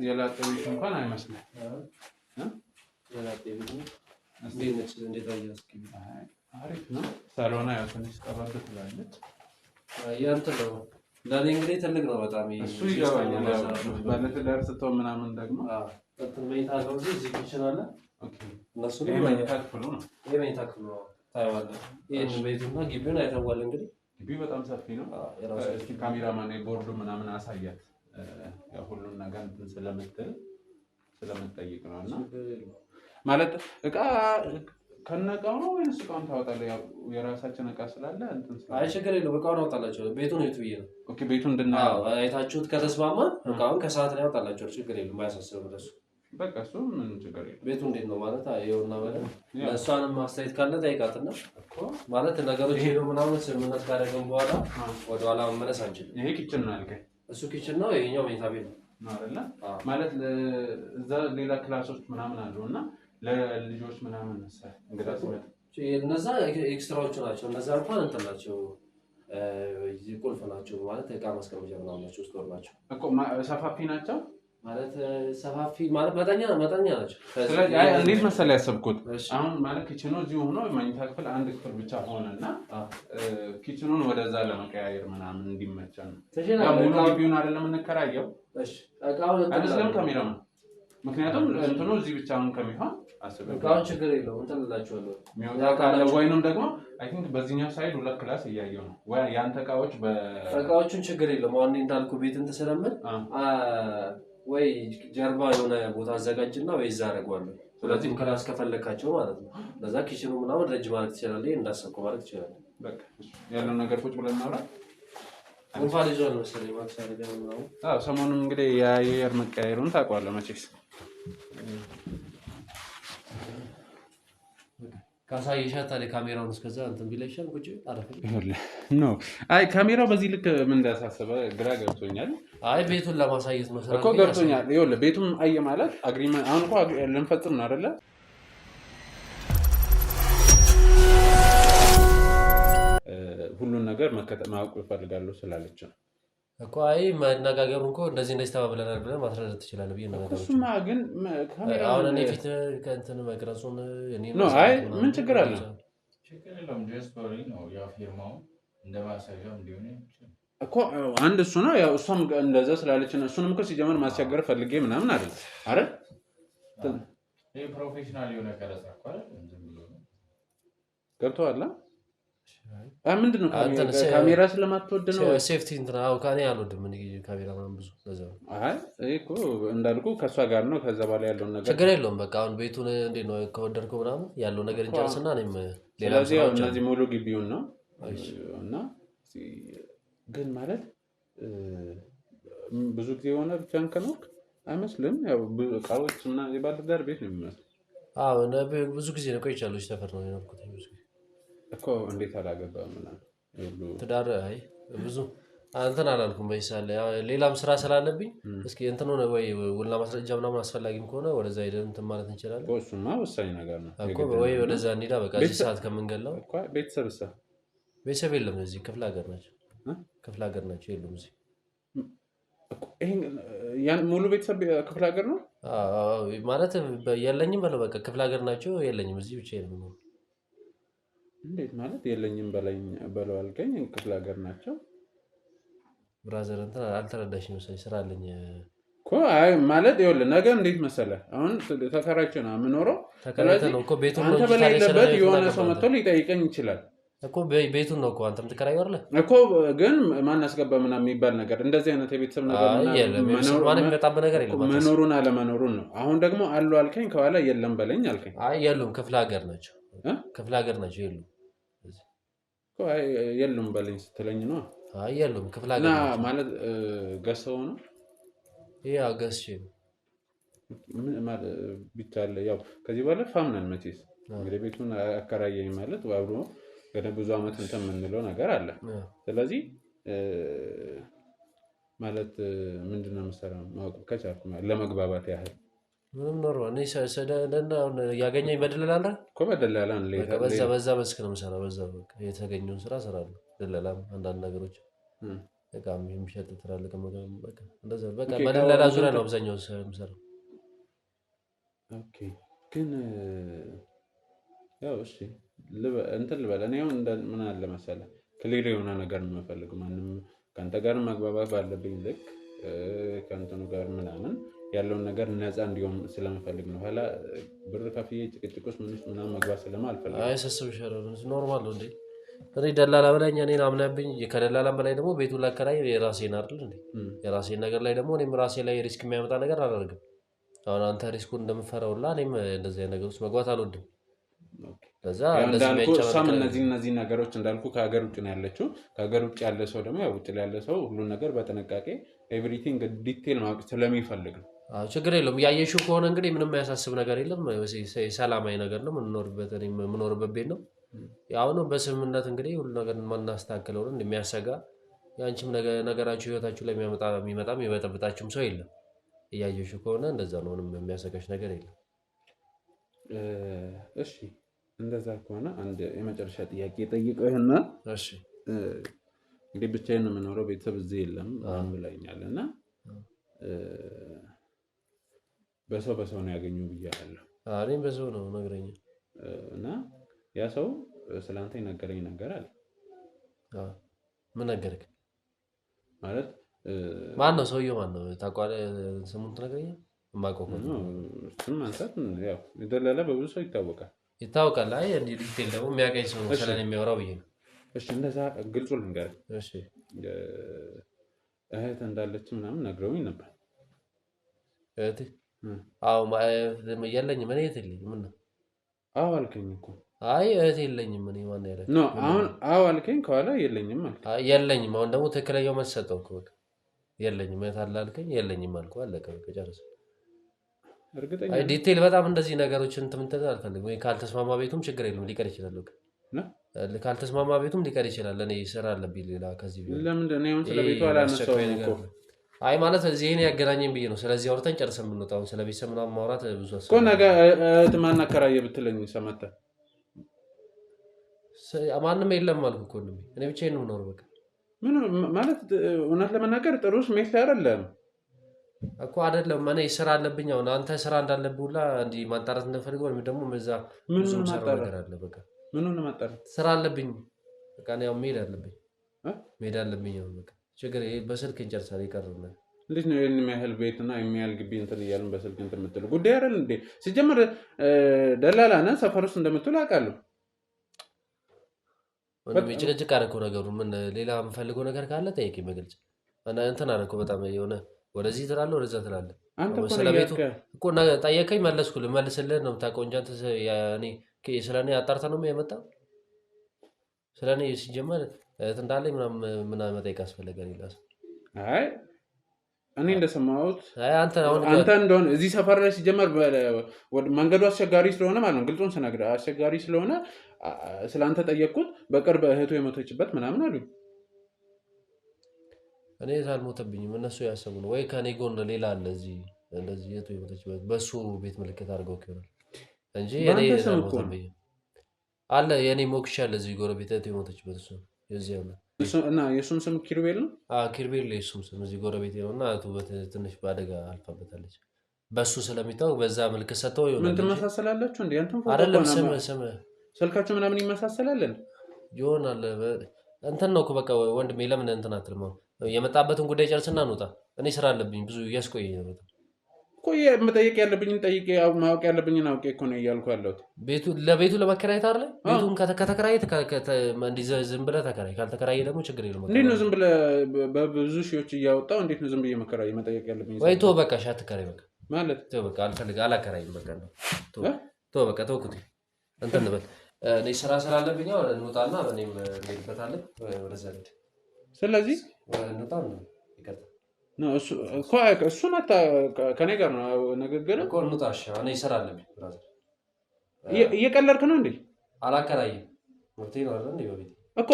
የላጤ ቤት እንኳን አይመስልም። አሪፍ ነው። ሳሎና ያው ትንሽ ጠባብ ትላለች። ያንተ ነው ለኔ እንግዲህ ትልቅ ነው በጣም እሱ ይገባኛል። ባለትዳር ስትሆን ምናምን ደግሞ መኝታ ነው እንጂ እዚህ ኪችን አለ። እነሱ መኝታ ክፍሉ ነው። ይሄ መኝታ ክፍሉ ነው ታይዋለህ። ይሄን ቤቱና ግቢውን አይተዋል። እንግዲህ ግቢው በጣም ሰፊ ነው። እስኪ ካሜራማን ቦርዱ ምናምን አሳያት። ያው ሁሉን ነገር እንትን ስለምትጠይቅ ነው። እና ማለት እቃ ከነቃው ነው ወይስ እቃውን ታወጣለህ? ያው የራሳችን እቃ ስላለ እንትን ስላለ አይ ችግር የለውም። እቃውን አወጣላችሁ። ቤቱን ነው ብዬ ነው። ኦኬ ቤቱን አይታችሁት ከተስማማን እቃውን ከሰዓት ላይ አወጣላችሁ። ችግር የለውም። አያሳስብም እሱ በቃ እሱ ምን ችግር የለም። ቤቱ እንዴት ነው ማለት አይውና ማለት እሷንም አስተያየት ካለ ጠይቃትና እኮ ማለት ነገሮች ሄዶ ምናምን ስምምነት ካደረግን በኋላ ወደ ኋላ መመለስ አንችልም። ይሄ ኪችን ነው ያልከኝ? እሱ ኪችን ነው፣ ይሄኛው መኝታ ቤት ነው አይደለ? ማለት እዛ ሌላ ክላሶች ምናምን አሉ እና ለልጆች ምናምን እንግዳ ሲመጣ እነዛ ኤክስትራዎቹ ናቸው። እነዛ እንኳን እንትን ናቸው፣ ቁልፍ ናቸው ማለት እቃ ማስቀመጫ ምናምን ናቸው፣ ስቶር ናቸው እኮ ሰፋፊ ናቸው ማለት ሰፋፊ ማለት መጠኛ ናቸው። ስለዚህ እንዴት መሰለህ ያሰብኩት አሁን ማለት ኪችኑ እዚሁ ሆኖ መኝታ ክፍል አንድ ክፍል ብቻ ሆነና ኪችኑን ወደዛ ለመቀያየር ምናምን እንዲመቸን ነው። ሙሉ ግቢውን አይደለም እንከራየው። እሺ እቃው አይደለም ካሜራው ነው። ምክንያቱም እንትኑ እዚህ ብቻውን ከሚሆን አስበው እቃው ችግር የለውም እንትን እላችኋለሁ። ወይንም ደግሞ አይ ቲንክ በዚህኛው ሳይድ ሁለት ክላስ እያየሁ ነው ወይ ያንተ እቃዎቹን ችግር የለውም። አሁን እንዳልኩ ቤት እንትን ስለምን ወይ ጀርባ የሆነ ቦታ አዘጋጅና ወይ እዛ አደርገዋለሁ። ሁለቱም ክላስ ከፈለካቸው ማለት ነው። ለዛ ኪችኑ ምናምን ረጅም ማለት ትችላለህ። እንዳሰብከው ማለት ትችላለህ። በቃ ያለው ነገር ቁጭ ብለን እናውራ። ጉንፋን ይዟል መሰለኝ ማክስ አደረገ ምናምን። ሰሞኑን እንግዲህ የአየር መቀያየሩን ታውቀዋለህ መቼስ። ካሳየሻት ታዲያ ካሜራውን እስከዛ እንትን ቢለሻል ቁጭ አረፈኝ ኖ አይ ካሜራው በዚህ ልክ ምን እንዳሳሰበ ግራ ገብቶኛል። አይ ቤቱን ለማሳየት ነው እኮ ገብቶኛል። ይኸውልህ ቤቱን አየ ማለት አግሪመንት አሁን እኮ ልንፈጽም ነው አይደለ? ሁሉን ነገር ማወቅ እፈልጋለሁ ስላለች ነው እኮ። አይ መነጋገሩን እኮ እንደዚህ ተባብለናል ብለህ ማስረዳት ትችላለህ ብዬ ነው ነገሮች። እሱማ ግን አሁን እኔ ፊት ከእንትን መቅረጹን እኔ ነው አይ ምን ችግር አለ? ችግር የለውም። ጀስት ፎሪ ነው ያው ፊርማው እንደማሳያም ሊሆን ይችላል እኮ አንድ እሱ ነው። ያው እሷም እንደዛ ስላለች ነው። እሱንም እኮ ሲጀመር ማስቸገር ፈልጌ ምናምን አይደል አይደል? ይሄ ፕሮፌሽናል የሆነ ቀረጻ እኮ አይደል? ገብቶሃል? ምንድን ነው ካሜራ ስለማትወድ ነው? ሴፍቲ እንትን አዎ ካኔ አልወድም ምን ካሜራ ምናምን ብዙ ለዛ ነው። አይ እኮ እንዳልኩ ከሷ ጋር ነው። ከዛ በኋላ ያለውን ነገር ችግር የለውም። በቃ አሁን ቤቱን እንዴት ነው ከወደድከው ምናምን ያለው ነገር እንጨርስና እኔም ሌላ ስለዚህ እነዚህ ሙሉ ግቢውን ነው እና ግን ማለት ብዙ ጊዜ የሆነ ብቻን ከኖርክ አይመስልም። ያው እቃዎች እና የባለትዳር ቤት ነው የሚመስለው። አዎ ብዙ ጊዜ ነው ቆይቻለሁ። ሰፈር ነው የኖርኩት ብዙ ጊዜ እኮ እንዴት አላገባም ምናምን ትዳር አይ ብዙ እንትን አላልኩም። በይሳለ ሌላም ስራ ስላለብኝ እስኪ እንትን ሆነ ወይ ውልና ማስረጃ ምናምን አስፈላጊም ከሆነ ወደዛ ሄደን እንትን ማለት እንችላለን። እሱማ ወሳኝ ነገር ነው እኮ ወይ ወደዛ እንሂዳ በቃ እዚህ ሰዓት ከምንገላው እኮ ቤተሰብ የለም እዚህ ክፍለ ሀገር ናቸው የሉም እዚህ። ያን ሙሉ ቤተሰብ ክፍለ ሀገር ነው ማለት የለኝም በለው በቃ ክፍለ ሀገር ናቸው የለኝም እዚህ ብቻ ነው። እንዴት ማለት የለኝም በለው አልከኝ? ክፍለ ሀገር ናቸው ብራዘር እንትን አልተረዳሽኝ መሰለኝ። ስራ አለኝ እኮ አይ ማለት ይኸውልህ ነገ እንዴት መሰለህ አሁን ተከራይቼ ነው የምኖረው። ተከራይተህ ነው እኮ ቤቱን አንተ በላይ ያለበት የሆነ ሰው መጥቶ ሊጠይቀኝ ይችላል እኮ ቤቱን ነው እኮ አንተ የምትከራየው አይደል እኮ። ግን ማን አስገባ ምናምን የሚባል ነገር እንደዚህ አይነት የቤተሰብ ነገር መኖሩን አለመኖሩን ነው። አሁን ደግሞ አሉ አልከኝ፣ ከኋላ የለም በለኝ አልከኝ። አይ የሉም ክፍለ ሀገር ናቸው የሉም የሉም በለኝ ስትለኝ ነው። አየለም ክፍለ እና ሀገር ማለት ገዝተው ነው ይሄ ገዝቼ ነው ቢቻለ ያው ከዚህ በኋላ ፋምናን መቼስ እንግዲህ ቤቱን አከራየኝ ማለት አብሮ ገና ብዙ አመት እንትን የምንለው ነገር አለ። ስለዚህ ማለት ምንድነው መሰለህ ማወቅ ከቻልኩ ለመግባባት ያህል ምንም ኖርማል እኔ ሰደና ያገኘኝ በደላላ እኮ በደላላ በዛ መስክ ነው የምሰራው። በዛ በቃ የተገኘውን ስራ እሰራለሁ። ደላላም አንዳንድ ነገሮች በቃ የሚሸጥ ትላልቅ በቃ እንደዛ በቃ በደላላ ዙሪያ ነው አብዛኛው የምሰራው። ኦኬ ግን ያው እሺ እንትን ልበል እኔ አሁን ምን አለ መሰለህ ክሊር የሆነ ነገር ነው የምፈልገው። ማንም ከአንተ ጋር መግባባት ባለብኝ ልክ ከእንትኑ ጋር ምናምን ያለውን ነገር ነፃ እንዲሆን ስለምፈልግ ነው። ኋላ ብር ከፍዬ ጭቅጭቅ ውስጥ ምናምን መግባት ስለማልፈልግ አይሰስብ ይሻላል። ኖርማል ነው እንዴ እኔ ደላላ በላኝ እኔን አምነብኝ ከደላላም በላይ ደግሞ ቤቱን ላከራይ የራሴን አይደል እንዴ የራሴን ነገር ላይ ደግሞ እኔም ራሴ ላይ ሪስክ የሚያመጣ ነገር አላደርግም። አሁን አንተ ሪስኩን እንደምፈራውላ እኔም እንደዚህ አይነት ነገር ውስጥ መግባት አልወድም። ለዛ እንዳልኩ እሷም እነዚህ ነገሮች እንዳልኩ ከሀገር ውጭ ነው ያለችው። ከሀገር ውጭ ያለ ሰው ደግሞ ያው ውጭ ላይ ያለ ሰው ሁሉን ነገር በጥንቃቄ ኤቭሪቲንግ ዲቴል ማወቅ ስለሚፈልግ ነው። ችግር የለውም። ያየሽው ከሆነ እንግዲህ ምንም የሚያሳስብ ነገር የለም። ሰላማዊ ነገር ነው የምንኖርበት ቤት ነው። ያው ነው በስምምነት እንግዲህ ሁሉ ነገር ማናስተካክለው ነው እንደሚያሰጋ ያንቺም ነገራችሁ ህይወታችሁ ላይ የሚመጣም የሚበጠብጣችሁም ሰው የለም። እያየሽው ከሆነ እንደዛ ነው ምንም የሚያሰጋሽ ነገር የለም። እሺ እንደዛ ከሆነ አንድ የመጨረሻ ጥያቄ ጠይቀህና እሺ እንግዲህ ብቻዬን ነው የምኖረው ቤተሰብ እዚህ የለም ብለኛል እና በሰው ነው ያገኘው ብያለሁ። እኔም በሰው ነው ነገረኝ እና ያ ሰው ስላንተ የነገረኝ ነገር አለ። ምን ነገርክ? ማለት ማን ነው ሰውየው? ማን ነው ታውቃለህ? ስሙን ትነግረኛለህ? የማውቀው ስም ማንሳት ያው የደላላ በብዙ ሰው ይታወቃል። አይ እንዲህ ዲቴል ደግሞ የሚያውቀኝ ሰው ስለኔ የሚያወራው ብዬ ነው። እሺ እንደዛ ግልጹ ልንገርህ። እሺ እህት እንዳለች ምናምን ነግረውኝ ነበር። እህት? አዎ የለኝም እኔ እህት የለኝም። ምን ነው? አዎ አልከኝ እኮ። አይ እህት የለኝም እኔ ማን ያለኝ ነው? አሁን አዎ አልከኝ ከኋላ የለኝም አልከኝ። የለኝም አሁን ደግሞ ትክክለኛው መልስ ሰጠው እኮ በቃ የለኝም እህት አለ አልከኝ የለኝም አልኩህ አለቀ በቃ ጨረሰ። እርግጠኛ አይ ዲቴል በጣም እንደዚህ ነገሮችን እንትን አልፈልግም። ወይ ካልተስማማ ቤቱም ችግር የለም ሊቀር ይችላል። በቃ ካልተስማማ ቤቱም ሊቀር ይችላል። እኔ ስራ አለብኝ ሌላ ከዚህ ቢሆን ለምንድን ነው ስለ ቤቱ አላነሳሁም እኮ። አይ ማለት እዚህ እኔ ያገናኘኝ ብዬ ነው። ስለዚህ አውርተን ጨርሰን የምንወጣው ስለ ቤተሰብ ምናምን ማውራት ብዙ እኮ ነገ ማን አከራየ ብትለኝ ሰማተህ ማንም የለም አልኩ እኮ እኔ ብቻዬን ነው የምኖረው። በቃ ምን ማለት እውነት ለመናገር ጥሩ ስሜት ላይ አይደለም እኮ አይደለም። እኔ ስራ አለብኝ። አሁን አንተ ስራ እንዳለብህ ሁላ እንዲህ ማጣራት እንደፈልገው ወይም ደግሞ በዛ ብዙ ነገር አለ። በቃ ምኑን ማጣራት ስራ አለብኝ። በቃ ነው መሄድ አለብኝ። በቃ ችግር በስልክ እንጨርሳለን። ይቀርና እንዴት ነው የሚያህል ቤትና የሚያህል ግቢ እንትን እያልን በስልክ እንትን የምትለው ጉዳይ አይደል እንዴ? ሲጀመር ደላላ ነህ ሰፈር ውስጥ እንደምትውል አውቃለሁ። ጭቅጭቅ አደረኩ ነገሩ። ምን ሌላ የምፈልገው ነገር ካለ ጠይቄ በግልጽ እንትን አደረኩ። በጣም የሆነ ወደዚህ ትላለህ ወደዛ ትላለህ። ስለቤቱ እኮ ጠየቀኝ መለስኩ። ልመልስልህ ነው የምታውቀው እንጂ አንተ ስለኔ አጣርተህ ነው የመጣው። ስለኔ ሲጀመር እንዳለኝ ምናምን መጠየቅ አስፈለገኝ። አይ እኔ እንደሰማሁት አንተ እንደሆነ እዚህ ሰፈር ላይ ሲጀመር መንገዱ አስቸጋሪ ስለሆነ ማለት ነው ግልጹን ስነግርህ አስቸጋሪ ስለሆነ ስለአንተ ጠየቅኩት። በቅርብ እህቱ የሞተችበት ምናምን አሉኝ። እኔ አልሞተብኝም። እነሱ ያሰቡ ነው ወይ ከኔ ጎን ሌላ አለ እዚህ እንደዚህ እህቱ የሞተችበት በሱ ቤት ምልክት አድርገው ይሆናል እንጂ እኔ አልሞተብኝም። አለ የኔ ሞክሻ አለ እዚህ ጎረቤት እህቱ የሞተችበት እሱ የዚህ አለ እና የእሱም ስም ኪሩቤል ነው። ኪሩቤል የእሱም ስም እዚህ ጎረቤት ነው እና እህቱ ትንሽ በአደጋ አልፋበታለች። በሱ ስለሚታወቅ በዛ ምልክት ሰጥተው ይሆናል። ምን ትመሳሰላላችሁ እንዴ? አንተም አይደለም ስም ስልካችሁ ምናምን ይመሳሰላለን ይሆናል። እንትን ነው እኮ በቃ ወንድሜ ለምን እንትን አትልም? የመጣበትን ጉዳይ ጨርስና እንውጣ። እኔ ስራ አለብኝ ብዙ እያስቆየኝ ነው በጣም እኮ። መጠየቅ ያለብኝን ጠይቄ ማወቅ ያለብኝን አውቄ እኮ ነው እያልኩ ያለሁት። ለቤቱ ለመከራየት አይደለ? ቤቱን ከተከራየ እንዲህ ዝም ብለህ ተከራይ፣ ካልተከራየ ደግሞ ችግር የለውም። እንዴት ነው ዝም ብለህ በብዙ ሺዎች እያወጣው እንዴት ነው ዝም ብዬ መጠየቅ ያለብኝ? ወይ ተው በቃ እሺ አትከራይ በቃ ማለት ተው በቃ አላከራይም በቃ ተው በቃ ተውኩት። እንትን በል እኔ ስራ ስላለብኝ እንውጣና እኔም እንሄድበታለን ወደዛ ሄድ ስለዚህ እሱን ከኔ ጋር ነው ንግግር እኮ እንውጣሽ። እኔ ስራ አለብኝ ብራዘር። እየቀለድክ ነው እንዴ? አላከራይም ወጥቴ ነው አይደል? በቤት እኮ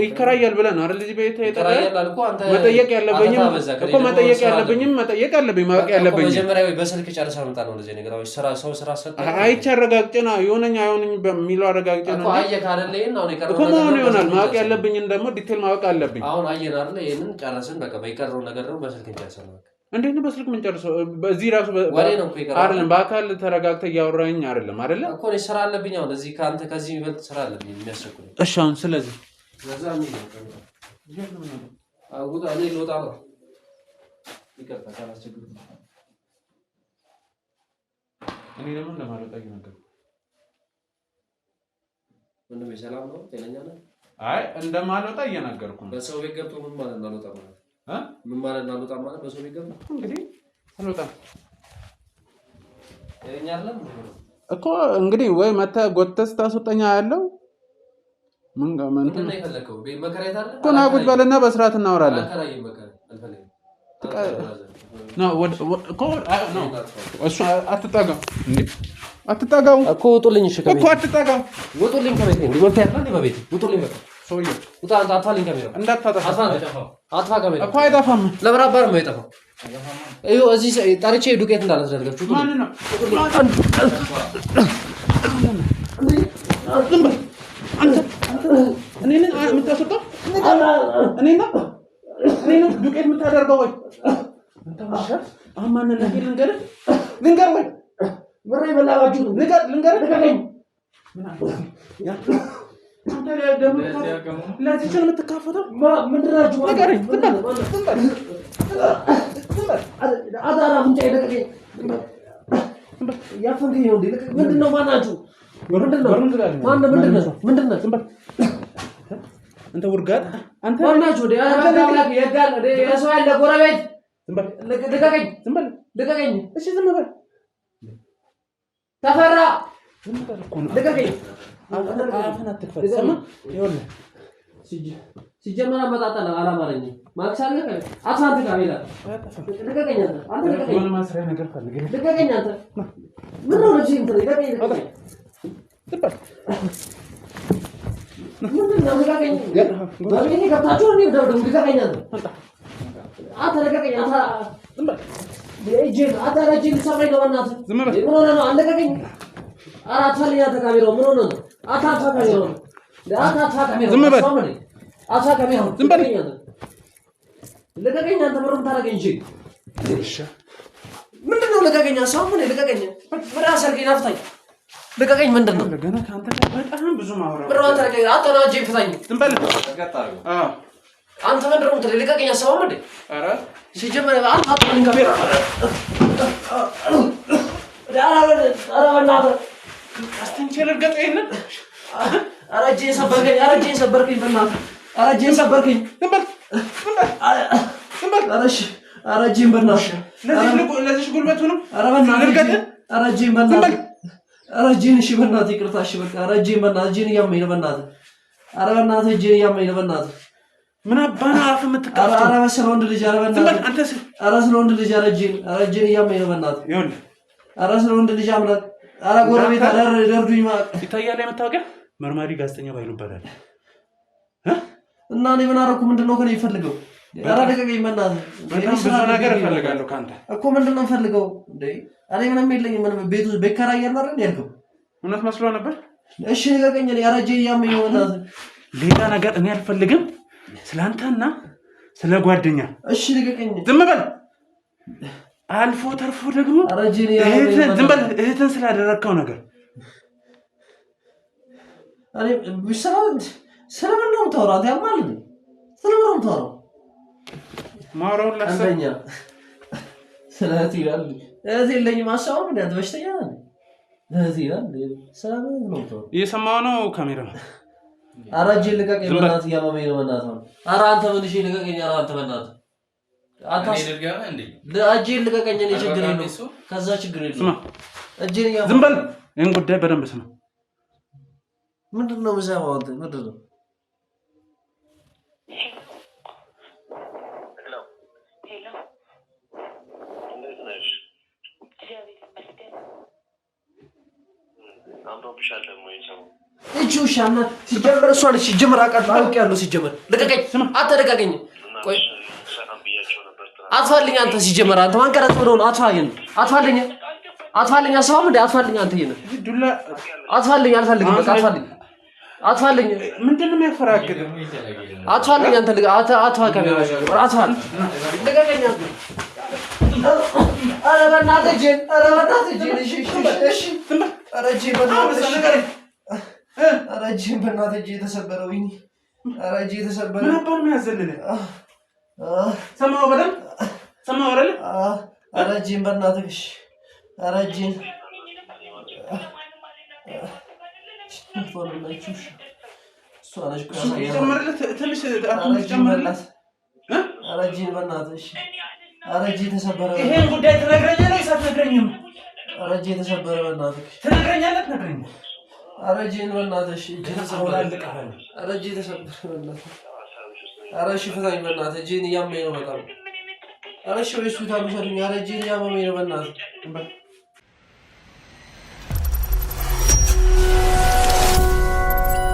ይከራያል ብለህ ነው አይደል? እዚህ ቤት ይከራያል አልኩ። አንተ መጠየቅ ያለብኝም መጠየቅ ያለብኝ ማወቅ ያለብኝ መጀመሪያ በስልክ ጨርሰህ መጣ ነው እንደዚህ ነገር። ስራ ሰጠህ አይቼ አረጋግጬና የሆነኝ አይሆነኝ በሚለው አረጋግጬ ነው እኮ አየህ አይደል? ይሄን አሁን እኮ መሆኑ ይሆናል። ማወቅ ያለብኝን ደግሞ ዲቴል ማወቅ አለብኝ። አሁን አየህ አይደል? ይሄንን ጨረስን በቃ። በይቀረው ነገር ደግሞ በስልክ እንጨርሰን። እንዴት ነው በስልክ ምን ጨርሰው? በዚህ ራሱ አይደለም በአካል ተረጋግተህ እያወራኝ አይደለም አይደለ? እኮ እኔ ስራ አለብኝ። አሁን እዚህ ከአንተ ከዚህ የሚበልጥ ስራ አለብኝ የሚያስቸኩል። እሺ አሁን ስለዚህ ለዛ ምን ነው አውጣ እኔ ልወጣ ነው። ይቀርታ ካላስቸግር እኔ ደግሞ እንደማልወጣ ይነገር። ምንም ሰላም ነው? ጤነኛ ነህ? አይ እንደማልወጣ እየነገርኩ ነው። በሰው ቤት ገብቶ ምን ማለት ነው አልወጣ ማለት? ምን ማለት ነው አልወጣ ማለት? በሰው ቤት ገብቶ እንግዲህ አልወጣም ጤነኛ አይደለም እኮ እንግዲህ ወይ መተህ ጎተህ ስታስወጣኛ ያለው ምን ነው የፈለከው? መከራየት አይደል እኮ ና ቁጭ በልና በስርዓት እናወራለን። አከራይ መከራ አልፈልግም። እሱ አትጠጋው እንዴ አትጠጋው እኮ ውጡልኝ። እሺ እኮ አትጠጋው ውጡልኝ ከቤቴ እንዴ ወልታ ያለ በቤቴ ውጡልኝ በቃ ሰውዬው ውጣ አጥፋልኝ ከቤቴ እንዳታጠፋ አጥፋ ከቤቴ እኮ አይጠፋም። ለብራባር ነው አይጠፋም። ይኸው እዚህ ጠርቼ ዱቄት እንዳላስደርጋችሁ ማን ነው አንተ እኔን የምታስወጣው እኔን ዱቄት የምታደርገው ወይ አንተ ማሻት አማንነቴ ልንገር ወይ ወሬ በላባችሁ ልንገር ልቀቀኝ። አንተ ደግሞ ለዚህ ምን የምትካፈተው ምንድን ናችሁ? ንገረኝ። አዳራ ምንጫ ይለቀቀኝ። ያፈንከኝ ነው እንዴ? ምንድን ነው ማናችሁ? አንተ ውርጋት አንተ ማናችሁ? የሰው ያለ ጎረቤት ልቀቀኝ። እሺ ዝም በል ተፈራ ልቀቀኝ። አፈን አትክፈት። ሰማ ይኸውልህ ሲጀመር አመጣጣለ አላማረኝም። ማክሳለ አሳንተ ካሜራ ልቀቀኝ። አንተ ልቀቀኝ። ምን ማስሪያ ነገር ፈልገህ ልቀቀኝ። አንተ ምን ነው ልጅ እንት ልቀቀኝ። ምንድነው ልቀቀኝ? ወይኔ ገብታችሁ ነው ደውደው ልቀቀኝ። አንተ ልቀቀኝ። አንተ ረጅም ሰማይ ነው በእናትህ ምን ሆነ ነው? አለቀቀኝ። አራት ፈልኛ ተካሜራው ምን ሆነ ነው? አታታ ካሜራው ዝም በል አታ ካሜራው ዝም በል ልቀቀኝ። አንተ ምንም ታረገኝ እንጂ እሺ ምንድነው? ልቀቀኝ። አሳው ምን ልቀቀኝ? ምን አሰርገኝ? ናፍታኝ ልቀቀኝ። ምንድነው? ገና ካንተ ጋር በጣም ብዙ ማውራት ብራውን ታረገኝ። አጣናጄ ፍታኝ። ዝም በል ተቀጣዩ። አንተ ምንድነው? ልቀቀኝ። አሳው ምን ኧረ ሲጀመር አንተ አጣኝ ካሜራ ኧረ በእናትህ አስተንቸል እርገጠኝ። ኧረ እጄን ሰበርከኝ በእናትህ ኧረ እጄን ሰበርከኝ። ዝም በል ኧረ እሺ ኧረ እጄን በእናትህ ለዚህ ጉልበቱ ነው። ኧረ በእናትህ ኧረ እጄን በእናትህ ኧረ እጄን እሺ በእናትህ ይቅርታ እሺ በቃ ኧረ እጄን በእናትህ እጄን እያመኝ ነው በእናትህ ኧረ በእናትህ እጄን እያመኝ ነው በእናትህ ምን አባና አፍ የምትቀር ኧረ በስለ ወንድ ልጅ ኧረ በእናትህ ኧረ ስለ ወንድ ልጅ ኧረ እጄን እያመኝ ነው በእናትህ ይኸውልህ ኧረ ስለ ወንድ ልጅ አምላክ ኧረ ጎረቤት ደርዱኝ ማለት ይታያል። የመታወቂያ መርማሪ ጋዜጠኛ ባይሉ ይባላል እና እኔ ምን አደረኩ? ምንድነው ከኔ ይፈልገው? ኧረ ልቀቀኝ በእናትህ። በጣም ብዙ ነገር እፈልጋለሁ ካንተ እኮ ምንድነው የምፈልገው እንዴ? እኔ ምንም የለኝም። ምንም ቤት ውስጥ ቤት ከራያለሁ አይደል ያልከው? እውነት መስሎ ነበር። እሺ ልቀቀኝ። እኔ ኧረ እጄን እያመኝ ነው በእናትህ። ሌላ ነገር እኔ አልፈልግም ስላንተና ስለ ጓደኛ። እሺ ልቀቀኝ። ዝም በል። አልፎ ተርፎ ደግሞ ኧረ እጄን እያመኝ ነው። ዝም በል። እህትን ስላደረግከው ነገር እኔ ስለምን ነው የምታወራው? አንተ ያማል እንዴ? ስለምን ነው የምታወራው? ማውራውን አንደኛ ስለ እህት ይላል። እህት የለኝም አሳውም እንደ አንተ በሽተኛ ነህ። እህት ይላል። ስለምን ነው የምታወራው? እየሰማሁ ነው ካሜራ። ኧረ እጄን ልቀቀኝ በእናትህ እያመመኝ ነው በእናትህ። ኧረ አንተ ምን እሺ ልቀቀኝ። ኧረ አንተ በእናትህ እጄን ልቀቀኝ። እኔ ችግር የለውም ከዛ ችግር የለውም። ስማ እጄን እያመመኝ ዝም በል። ይህን ጉዳይ በደንብ ስማ። ምንድነው የምሰማው? አንተ ምንድነው? አምሮብሻል ደግሞ ይሰሙ እቺ ውሻና ሲጀመር እሷ ነች ሲጀመር አውቄያለሁ ሲጀመር ልቀቀኝ አትደጋገኝ ቆይ አትፋልኝ አንተ ሲጀመር አንተ ማንቀራት ብለው ነው አትፋልኝ አሰባም እንደ አትፋልኝ አንተ ይሄን ዱላ አትፋልኝ አልፈልግም በቃ አትፋልኝ ምንድነው የሚያፈራግጥ አትፋልኝ አንተ አትፋልኝ ልቀቀኝ ኧረ በእናትህ ጄን እሺ ኧረ ጄን በእናትህ ጄ ተሰበረው ይሄ ኧረ ጄ ተሰበረ ምን ነበር የሚያዘልልህ ሰማው በደም ሰማው አይደል ኧረ ጄን በእናትህ እሺ ኧረ ጄን ትንሽ ጨምርለት ኧረ ጄን በእናትህ እሺ ኧረ ጄ ተሰበረ ይሄን ጉዳይ ትነግረኛለህ ወይስ አትነግረኝም ኧረ ጄ ተሰበረ በእናትህ ትነግረኛለህ ኧረ ጄን በእናትህ እሺ ጄ ተሰበረ ኧረ ጄ ተሰበረ በእናትህ ኧረ እሺ ፍታኝ በእናትህ ጄን እያመመኝ ነው በጣም ኧረ እሺ ወይ ሆስፒታል ውሰዱኝ ኧረ ጄን እያመመኝ ነው በእናትህ